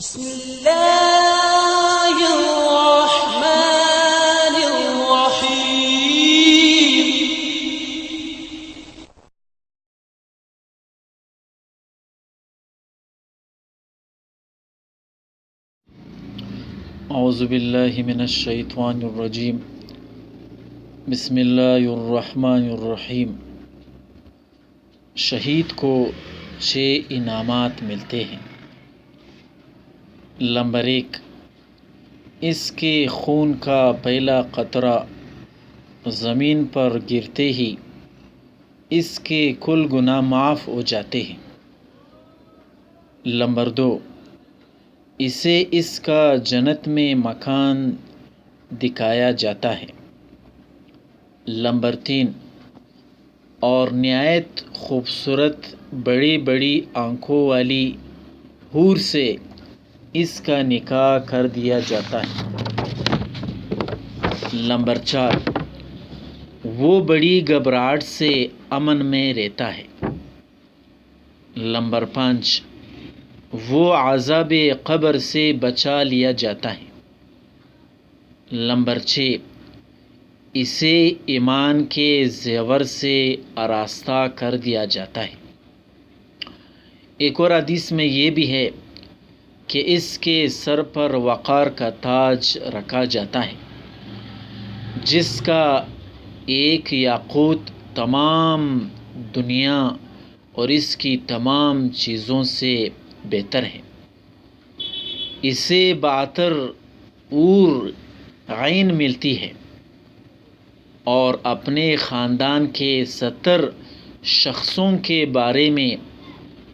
بسم الله الرحمن الرحيم. اعوذ باللہ من الشیطان الرجیم. بسم اللہ الرحمن الرحیم. شہید کو 6 انعامات ملتے ہیں. نمبر 1، اس کے خون کا پہلا قطرہ زمین پر گرتے ہی اس کے کل گناہ معاف ہو جاتے ہیں. نمبر 2، اسے اس کا جنت میں مکان دکھایا جاتا ہے. نمبر 3، اور نہایت خوبصورت بڑی بڑی آنکھوں والی حور سے اس کا نکاح کر دیا جاتا ہے. نمبر 4، وہ بڑی گھبراہٹ سے امن میں رہتا ہے. نمبر 5، وہ عذاب قبر سے بچا لیا جاتا ہے. نمبر 6، اسے ایمان کے زیور سے آراستہ کر دیا جاتا ہے. ایک اور حدیث میں یہ بھی ہے کہ اس کے سر پر وقار کا تاج رکھا جاتا ہے جس کا ایک یاقوت تمام دنیا اور اس کی تمام چیزوں سے بہتر ہے. اسے 72 حور عین ملتی ہے اور اپنے خاندان کے 70 شخصوں کے بارے میں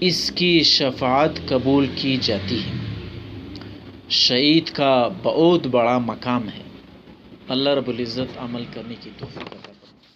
اس کی شفاعت قبول کی جاتی ہے. شہید کا بہت بڑا مقام ہے. اللہ رب العزت عمل کرنے کی توفیق عطا فرمائے.